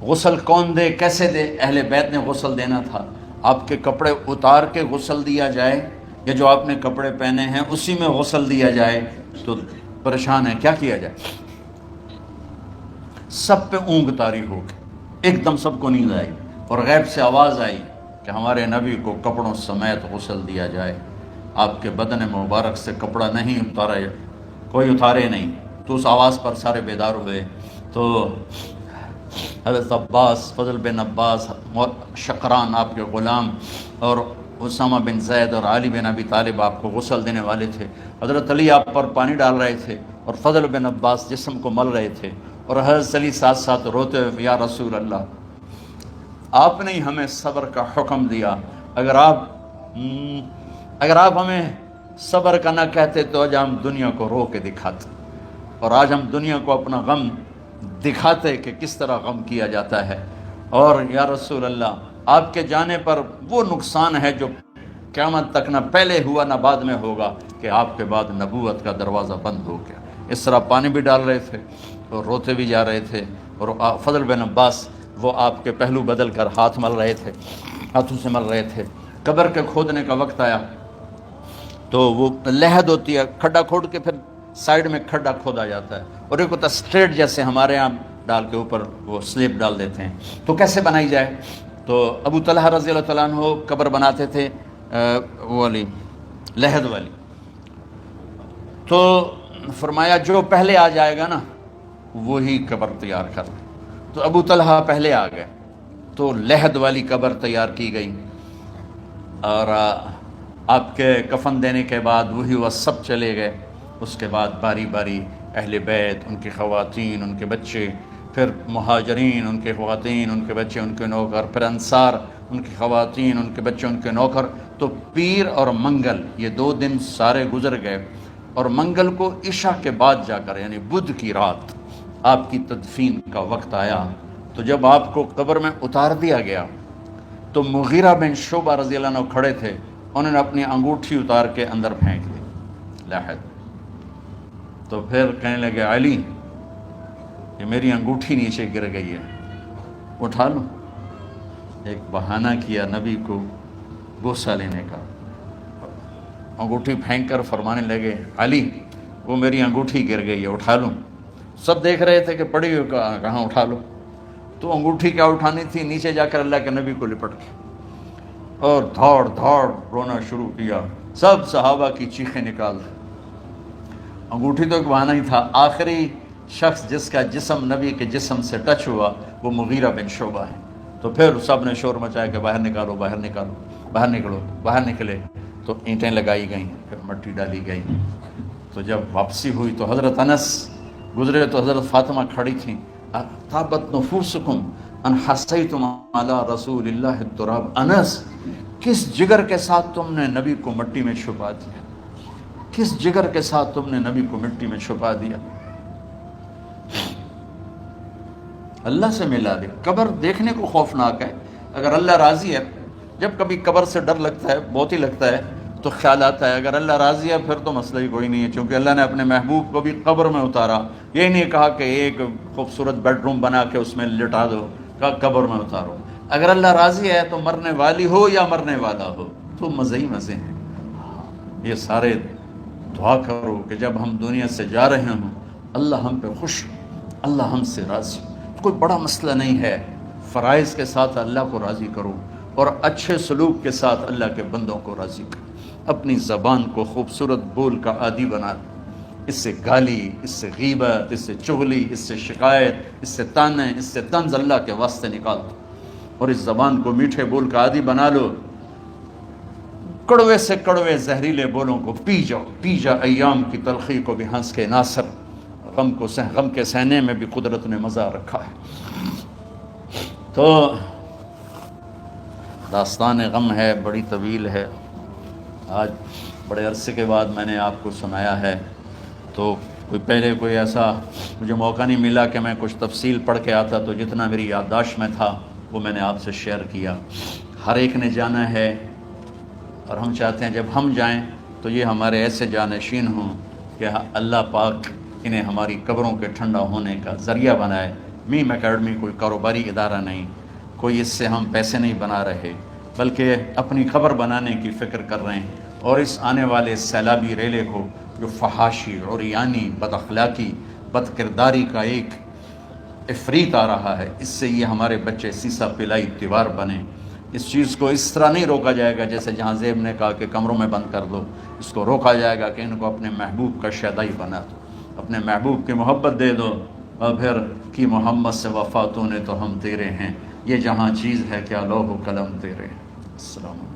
غسل کون دے، کیسے دے؟ اہل بیت نے غسل دینا تھا۔ آپ کے کپڑے اتار کے غسل دیا جائے یا جو آپ نے کپڑے پہنے ہیں اسی میں غسل دیا جائے؟ تو پریشان ہے، کیا کیا جائے؟ سب پہ اونگ طاری ہو گئی، ایک دم سب کو نیند آئی اور غیب سے آواز آئی کہ ہمارے نبی کو کپڑوں سمیت غسل دیا جائے، آپ کے بدن مبارک سے کپڑا نہیں اتارا، کوئی اتارے نہیں۔ تو اس آواز پر سارے بیدار ہوئے۔ تو حضرت عباس، فضل بن عباس، شقران آپ کے غلام، اور اسامہ بن زید اور علی بن ابی طالب آپ کو غسل دینے والے تھے۔ حضرت علی آپ پر پانی ڈال رہے تھے اور فضل بن عباس جسم کو مل رہے تھے، اور حضرت علی ساتھ ساتھ روتے ہوئے، یا رسول اللہ، آپ نے ہی ہمیں صبر کا حکم دیا، اگر آپ ہمیں صبر کا نہ کہتے تو آج ہم دنیا کو رو کے دکھاتے، اور آج ہم دنیا کو اپنا غم دکھاتے کہ کس طرح غم کیا جاتا ہے۔ اور یا رسول اللہ، آپ کے جانے پر وہ نقصان ہے جو قیامت تک نہ پہلے ہوا نہ بعد میں ہوگا، کہ آپ کے بعد نبوت کا دروازہ بند ہو گیا۔ اس طرح پانی بھی ڈال رہے تھے اور روتے بھی جا رہے تھے، اور فضل بن عباس وہ آپ کے پہلو بدل کر ہاتھ مل رہے تھے، ہاتھوں سے مل رہے تھے۔ قبر کے کھودنے کا وقت آیا تو وہ لحد ہوتی ہے، کھڈا کھود کے پھر سائیڈ میں کھڈا کھودا جاتا ہے، اور ایک ہوتا اسٹریٹ جیسے ہمارے یہاں ڈال کے اوپر وہ سلیب ڈال دیتے ہیں، تو کیسے بنائی جائے؟ تو ابو طلحہ رضی اللہ تعالیٰ عنہ قبر بناتے تھے وہ والی لحد والی، تو فرمایا جو پہلے آ جائے گا نا وہی قبر تیار کر لے۔ تو ابو طلحہ پہلے آ گئے تو لحد والی قبر تیار کی گئی، اور آپ کے کفن دینے کے بعد وہی وہ سب چلے گئے۔ اس کے بعد باری باری اہل بیت، ان کی خواتین، ان کے بچے، پھر مہاجرین، ان کے خواتین، ان کے بچے، ان کے نوکر، پھر انصار، ان کی خواتین، ان کے بچے، ان کے نوکر۔ تو پیر اور منگل یہ 2 دن سارے گزر گئے، اور منگل کو عشاء کے بعد جا کر یعنی بدھ کی رات آپ کی تدفین کا وقت آیا۔ تو جب آپ کو قبر میں اتار دیا گیا تو مغیرہ بن شعبہ رضی اللہ عنہ کھڑے تھے، انہوں نے اپنی انگوٹھی اتار کے اندر پھینک دی لحد۔ تو پھر کہنے لگے، علی یہ میری انگوٹھی نیچے گر گئی ہے، اٹھا لو۔ ایک بہانہ کیا نبی کو غصہ لینے کا، انگوٹھی پھینک کر فرمانے لگے، علی وہ میری انگوٹھی گر گئی ہے، اٹھا لوں۔ سب دیکھ رہے تھے کہ پڑی ہوئی کہاں، اٹھا لو۔ تو انگوٹھی کیا اٹھانی تھی، نیچے جا کر اللہ کے نبی کو لپٹ کے اور دھاڑ دھاڑ رونا شروع کیا، سب صحابہ کی چیخیں نکال دی۔ انگوٹھی تو ایک بہانہ ہی تھا، آخری شخص جس کا جسم نبی کے جسم سے ٹچ ہوا وہ مغیرہ بن شعبہ ہے۔ تو پھر سب نے شور مچایا کہ باہر نکالو، باہر نکالو، باہر نکلو، باہر نکلے۔ تو اینٹیں لگائی گئیں، پھر مٹی ڈالی گئی۔ تو جب واپسی ہوئی تو حضرت انس گزرے تو حضرت فاطمہ کھڑی تھیں، طابت نفوسکم ان حسیتم علی رسول اللہ التراب۔ انس، کس جگر کے ساتھ تم نے نبی کو مٹی میں چھپا دیا، کس جگر کے ساتھ تم نے نبی کو مٹی میں چھپا دیا؟ اللہ سے ملا دے۔ قبر دیکھنے کو خوفناک ہے، اگر اللہ راضی ہے، جب کبھی قبر سے ڈر لگتا ہے، بہت ہی لگتا ہے، تو خیال آتا ہے اگر اللہ راضی ہے پھر تو مسئلہ ہی کوئی نہیں ہے، چونکہ اللہ نے اپنے محبوب کو بھی قبر میں اتارا۔ یہ نہیں کہا کہ ایک خوبصورت بیڈ روم بنا کے اس میں لٹا دو، کہا قبر میں اتارو۔ اگر اللہ راضی ہے تو مرنے والی ہو یا مرنے والا ہو تو مزے ہی مزے ہیں۔ یہ سارے دعا کرو کہ جب ہم دنیا سے جا رہے ہوں اللہ ہم پہ خوش، اللہ ہم سے راضی۔ کوئی بڑا مسئلہ نہیں ہے، فرائض کے ساتھ اللہ کو راضی کرو اور اچھے سلوک کے ساتھ اللہ کے بندوں کو راضی کرو۔ اپنی زبان کو خوبصورت بول کا عادی بنا دو، اس سے گالی، اس سے غیبت، اس سے چغلی، اس سے شکایت، اس سے تانے، اس سے طنز اللہ کے واسطے نکال دو، اور اس زبان کو میٹھے بول کا عادی بنا لو۔ کڑوے سے کڑوے زہریلے بولوں کو پی جاؤ، پی جا ایام کی تلخی کو بھی ہنس کے ناصر، غم کے سہنے میں بھی قدرت نے مزہ رکھا ہے۔ تو داستان غم ہے، بڑی طویل ہے، آج بڑے عرصے کے بعد میں نے آپ کو سنایا ہے، تو پہلے کوئی ایسا مجھے موقع نہیں ملا کہ میں کچھ تفصیل پڑھ کے آتا، تو جتنا میری یادداشت میں تھا وہ میں نے آپ سے شیئر کیا۔ ہر ایک نے جانا ہے، اور ہم چاہتے ہیں جب ہم جائیں تو یہ ہمارے ایسے جانشین ہوں کہ اللہ پاک انہیں ہماری قبروں کے ٹھنڈا ہونے کا ذریعہ بنائے، میم اکیڈمی کوئی کاروباری ادارہ نہیں، کوئی اس سے ہم پیسے نہیں بنا رہے، بلکہ اپنی قبر بنانے کی فکر کر رہے ہیں، اور اس آنے والے سیلابی ریلے کو جو فحاشی، عریانی، بد اخلاقی، بد کرداری کا ایک افریت آ رہا ہے، اس سے یہ ہمارے بچے سیسا پلائی دیوار بنے. اس چیز کو اس طرح نہیں روکا جائے گا جیسے جہاں زیب نے کہا کہ کمروں میں بند کر دو. اس کو روکا جائے گا کہ ان کو اپنے محبوب کا شیدائی بنا دو، اپنے محبوب کی محبت دے دو، اور پھر کہ محمد سے وفا تو نے تو ہم تیرے ہیں، یہ جہاں چیز ہے کیا لوح و قلم تیرے ہیں. السلام علیکم.